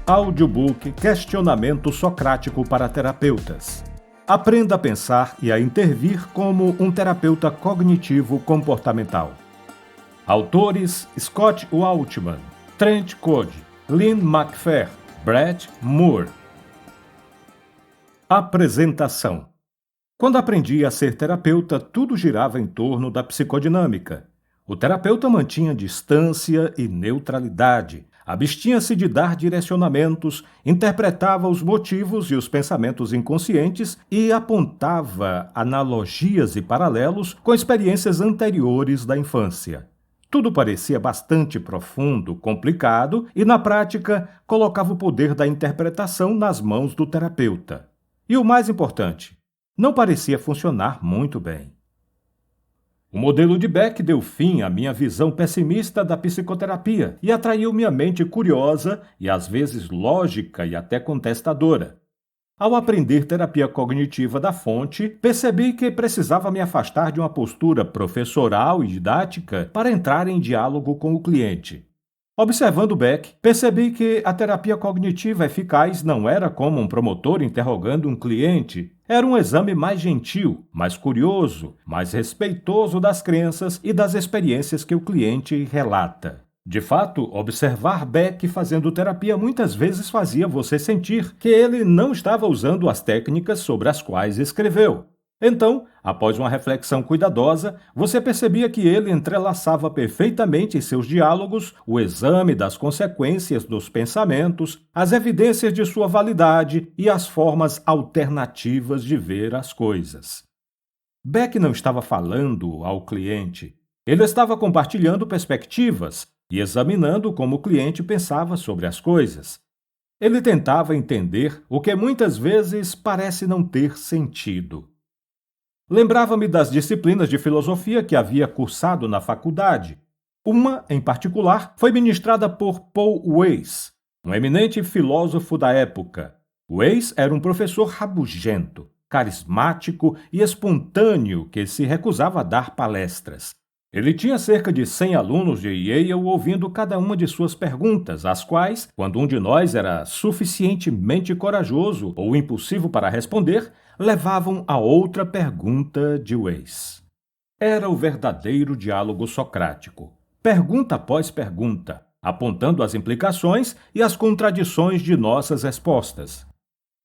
Audiobook Questionamento Socrático para Terapeutas. Aprenda a pensar e a intervir como um terapeuta cognitivo-comportamental. Autores Scott Waltman, Trent Code, Lynn McFair, Brett Moore. Apresentação. Quando aprendi a ser terapeuta, tudo girava em torno da psicodinâmica. O terapeuta mantinha distância e neutralidade, abstinha-se de dar direcionamentos, interpretava os motivos e os pensamentos inconscientes e apontava analogias e paralelos com experiências anteriores da infância. Tudo parecia bastante profundo, complicado e, na prática, colocava o poder da interpretação nas mãos do terapeuta. E o mais importante, não parecia funcionar muito bem. O modelo de Beck deu fim à minha visão pessimista da psicoterapia e atraiu minha mente curiosa e às vezes lógica e até contestadora. Ao aprender terapia cognitiva da fonte, percebi que precisava me afastar de uma postura professoral e didática para entrar em diálogo com o cliente. Observando Beck, percebi que a terapia cognitiva eficaz não era como um promotor interrogando um cliente. Era um exame mais gentil, mais curioso, mais respeitoso das crenças e das experiências que o cliente relata. De fato, observar Beck fazendo terapia muitas vezes fazia você sentir que ele não estava usando as técnicas sobre as quais escreveu. Então, após uma reflexão cuidadosa, você percebia que ele entrelaçava perfeitamente em seus diálogos o exame das consequências dos pensamentos, as evidências de sua validade e as formas alternativas de ver as coisas. Beck não estava falando ao cliente. Ele estava compartilhando perspectivas e examinando como o cliente pensava sobre as coisas. Ele tentava entender o que muitas vezes parece não ter sentido. Lembrava-me das disciplinas de filosofia que havia cursado na faculdade. Uma, em particular, foi ministrada por Paul Weiss, um eminente filósofo da época. Weiss era um professor rabugento, carismático e espontâneo que se recusava a dar palestras. Ele tinha cerca de 100 alunos de Yale ouvindo cada uma de suas perguntas, as quais, quando um de nós era suficientemente corajoso ou impulsivo para responder, levavam a outra pergunta de Weiss. Era o verdadeiro diálogo socrático, pergunta após pergunta, apontando as implicações e as contradições de nossas respostas.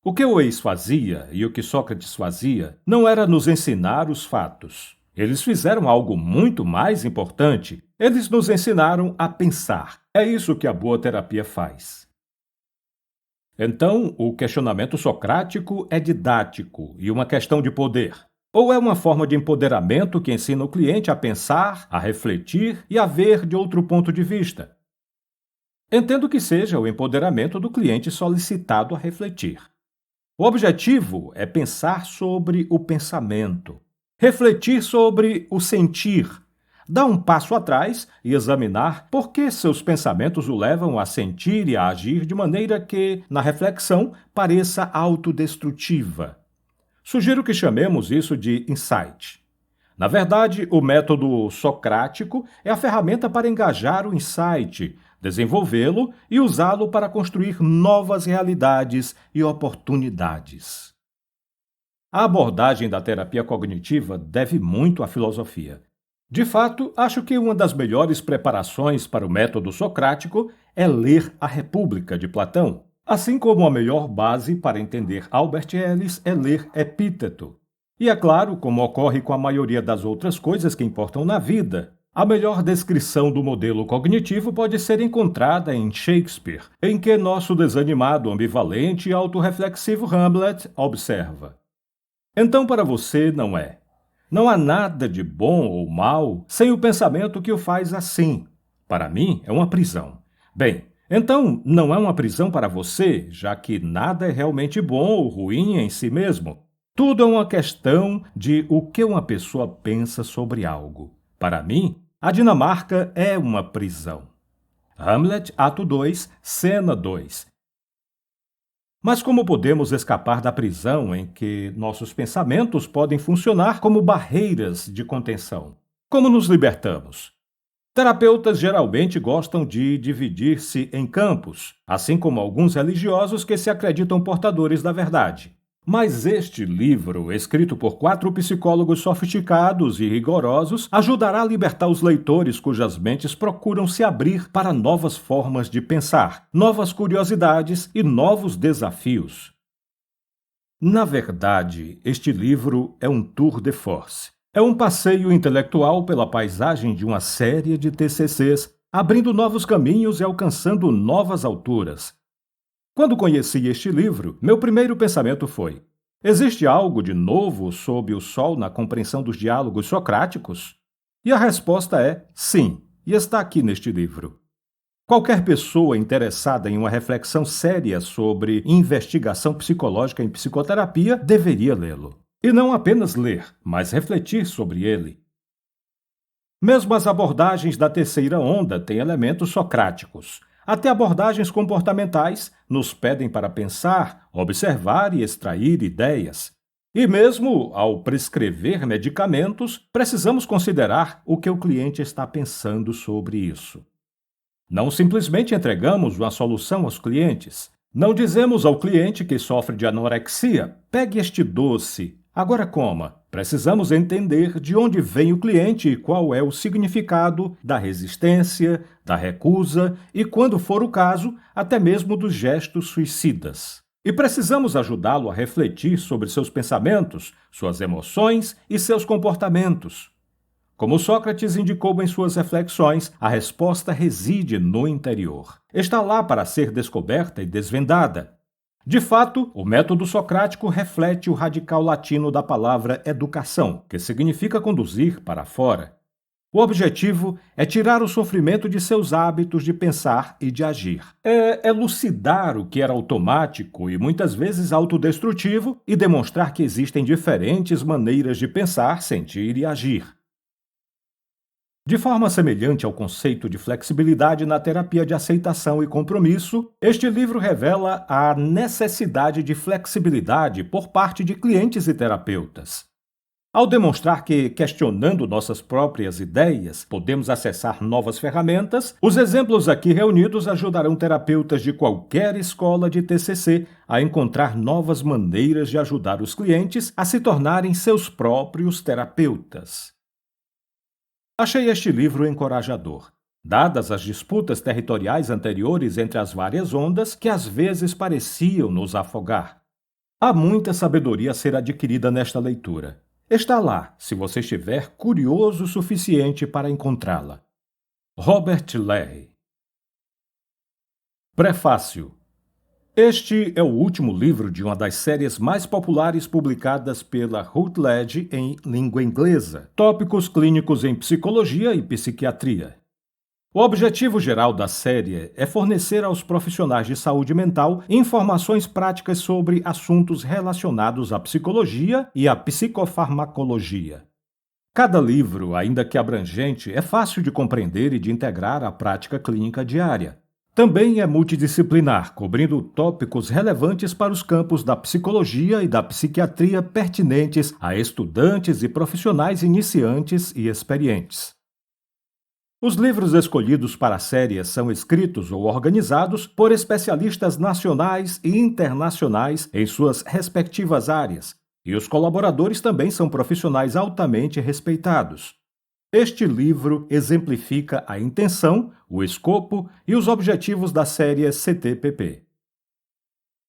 O que Weiss fazia e o que Sócrates fazia não era nos ensinar os fatos. Eles fizeram algo muito mais importante. Eles nos ensinaram a pensar. É isso que a boa terapia faz. Então, o questionamento socrático é didático e uma questão de poder. Ou é uma forma de empoderamento que ensina o cliente a pensar, a refletir e a ver de outro ponto de vista. Entendo que seja o empoderamento do cliente solicitado a refletir. O objetivo é pensar sobre o pensamento. Refletir sobre o sentir, dar um passo atrás e examinar por que seus pensamentos o levam a sentir e a agir de maneira que, na reflexão, pareça autodestrutiva. Sugiro que chamemos isso de insight. Na verdade, o método socrático é a ferramenta para engajar o insight, desenvolvê-lo e usá-lo para construir novas realidades e oportunidades. A abordagem da terapia cognitiva deve muito à filosofia. De fato, acho que uma das melhores preparações para o método socrático é ler A República, de Platão, assim como a melhor base para entender Albert Ellis é ler Epíteto. E é claro, como ocorre com a maioria das outras coisas que importam na vida, a melhor descrição do modelo cognitivo pode ser encontrada em Shakespeare, em que nosso desanimado, ambivalente e autorreflexivo Hamlet observa: então, para você, não é. Não há nada de bom ou mal sem o pensamento que o faz assim. Para mim, é uma prisão. Bem, então não é uma prisão para você, já que nada é realmente bom ou ruim em si mesmo. Tudo é uma questão de o que uma pessoa pensa sobre algo. Para mim, a Dinamarca é uma prisão. Hamlet, Ato 2, Cena 2. Mas como podemos escapar da prisão em que nossos pensamentos podem funcionar como barreiras de contenção? Como nos libertamos? Terapeutas geralmente gostam de dividir-se em campos, assim como alguns religiosos que se acreditam portadores da verdade. Mas este livro, escrito por 4 psicólogos sofisticados e rigorosos, ajudará a libertar os leitores cujas mentes procuram se abrir para novas formas de pensar, novas curiosidades e novos desafios. Na verdade, este livro é um tour de force. É um passeio intelectual pela paisagem de uma série de TCCs, abrindo novos caminhos e alcançando novas alturas. Quando conheci este livro, meu primeiro pensamento foi: existe algo de novo sob o sol na compreensão dos diálogos socráticos? E a resposta é sim, e está aqui neste livro. Qualquer pessoa interessada em uma reflexão séria sobre investigação psicológica em psicoterapia deveria lê-lo. E não apenas ler, mas refletir sobre ele. Mesmo as abordagens da terceira onda têm elementos socráticos. Até abordagens comportamentais nos pedem para pensar, observar e extrair ideias. E mesmo ao prescrever medicamentos, precisamos considerar o que o cliente está pensando sobre isso. Não simplesmente entregamos uma solução aos clientes. Não dizemos ao cliente que sofre de anorexia: pegue este doce, agora coma. Precisamos entender de onde vem o cliente e qual é o significado da resistência, da recusa e, quando for o caso, até mesmo dos gestos suicidas. E precisamos ajudá-lo a refletir sobre seus pensamentos, suas emoções e seus comportamentos. Como Sócrates indicou em suas reflexões, a resposta reside no interior. Está lá para ser descoberta e desvendada. De fato, o método socrático reflete o radical latino da palavra educação, que significa conduzir para fora. O objetivo é tirar o sofrimento de seus hábitos de pensar e de agir. É elucidar o que era automático e muitas vezes autodestrutivo e demonstrar que existem diferentes maneiras de pensar, sentir e agir. De forma semelhante ao conceito de flexibilidade na terapia de aceitação e compromisso, este livro revela a necessidade de flexibilidade por parte de clientes e terapeutas. Ao demonstrar que, questionando nossas próprias ideias, podemos acessar novas ferramentas, os exemplos aqui reunidos ajudarão terapeutas de qualquer escola de TCC a encontrar novas maneiras de ajudar os clientes a se tornarem seus próprios terapeutas. Achei este livro encorajador, dadas as disputas territoriais anteriores entre as várias ondas que às vezes pareciam nos afogar. Há muita sabedoria a ser adquirida nesta leitura. Está lá, se você estiver curioso o suficiente para encontrá-la. Robert Leahy. Prefácio. Este é o último livro de uma das séries mais populares publicadas pela Routledge em língua inglesa, Tópicos Clínicos em Psicologia e Psiquiatria. O objetivo geral da série é fornecer aos profissionais de saúde mental informações práticas sobre assuntos relacionados à psicologia e à psicofarmacologia. Cada livro, ainda que abrangente, é fácil de compreender e de integrar à prática clínica diária. Também é multidisciplinar, cobrindo tópicos relevantes para os campos da psicologia e da psiquiatria pertinentes a estudantes e profissionais iniciantes e experientes. Os livros escolhidos para a série são escritos ou organizados por especialistas nacionais e internacionais em suas respectivas áreas, e os colaboradores também são profissionais altamente respeitados. Este livro exemplifica a intenção, o escopo e os objetivos da série CTPP.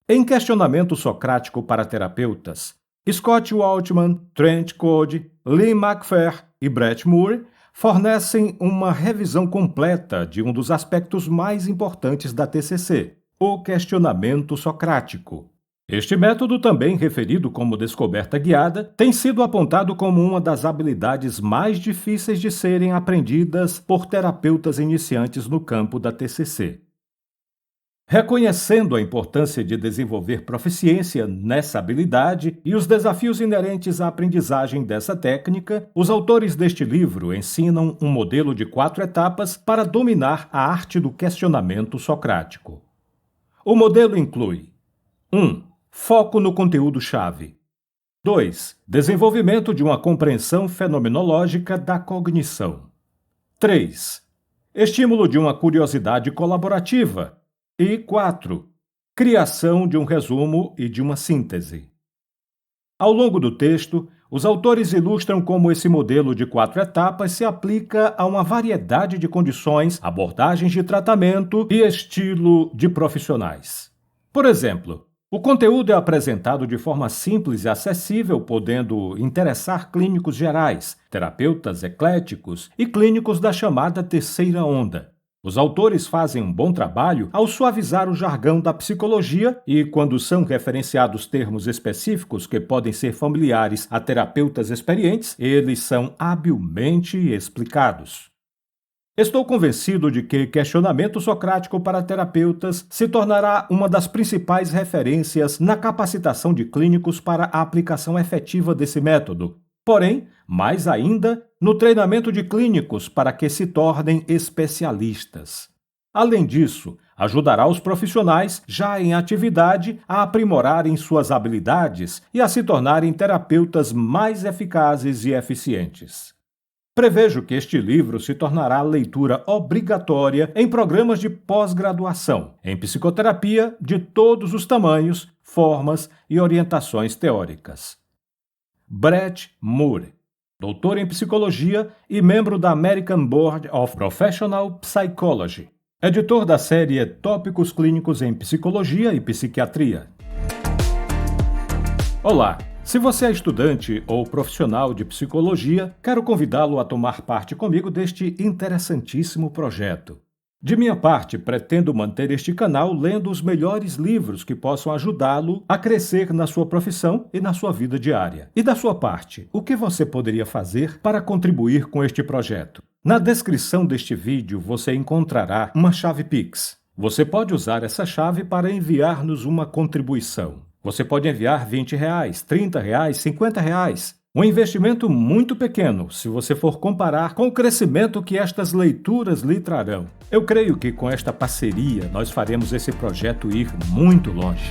Em Questionamento Socrático para Terapeutas, Scott Waltman, Trent Code, Lee McPhair e Brett Moore fornecem uma revisão completa de um dos aspectos mais importantes da TCC, o questionamento socrático. Este método, também referido como descoberta guiada, tem sido apontado como uma das habilidades mais difíceis de serem aprendidas por terapeutas iniciantes no campo da TCC. Reconhecendo a importância de desenvolver proficiência nessa habilidade e os desafios inerentes à aprendizagem dessa técnica, os autores deste livro ensinam um modelo de 4 etapas para dominar a arte do questionamento socrático. O modelo inclui 1. Foco no conteúdo-chave. 2. Desenvolvimento de uma compreensão fenomenológica da cognição. 3. Estímulo de uma curiosidade colaborativa. E 4. Criação de um resumo e de uma síntese. Ao longo do texto, os autores ilustram como esse modelo de 4 etapas se aplica a uma variedade de condições, abordagens de tratamento e estilo de profissionais. Por exemplo, o conteúdo é apresentado de forma simples e acessível, podendo interessar clínicos gerais, terapeutas ecléticos e clínicos da chamada terceira onda. Os autores fazem um bom trabalho ao suavizar o jargão da psicologia e, quando são referenciados termos específicos que podem ser familiares a terapeutas experientes, eles são habilmente explicados. Estou convencido de que questionamento socrático para terapeutas se tornará uma das principais referências na capacitação de clínicos para a aplicação efetiva desse método. Porém, mais ainda, no treinamento de clínicos para que se tornem especialistas. Além disso, ajudará os profissionais já em atividade a aprimorarem suas habilidades e a se tornarem terapeutas mais eficazes e eficientes. Prevejo que este livro se tornará leitura obrigatória em programas de pós-graduação, em psicoterapia de todos os tamanhos, formas e orientações teóricas. Brett Moore, doutor em psicologia e membro da American Board of Professional Psychology, editor da série Tópicos Clínicos em Psicologia e Psiquiatria. Olá! Se você é estudante ou profissional de psicologia, quero convidá-lo a tomar parte comigo deste interessantíssimo projeto. De minha parte, pretendo manter este canal lendo os melhores livros que possam ajudá-lo a crescer na sua profissão e na sua vida diária. E da sua parte, o que você poderia fazer para contribuir com este projeto? Na descrição deste vídeo você encontrará uma chave Pix. Você pode usar essa chave para enviar-nos uma contribuição. Você pode enviar R$20, R$30, R$50. Um investimento muito pequeno, se você for comparar com o crescimento que estas leituras lhe trarão. Eu creio que com esta parceria nós faremos esse projeto ir muito longe.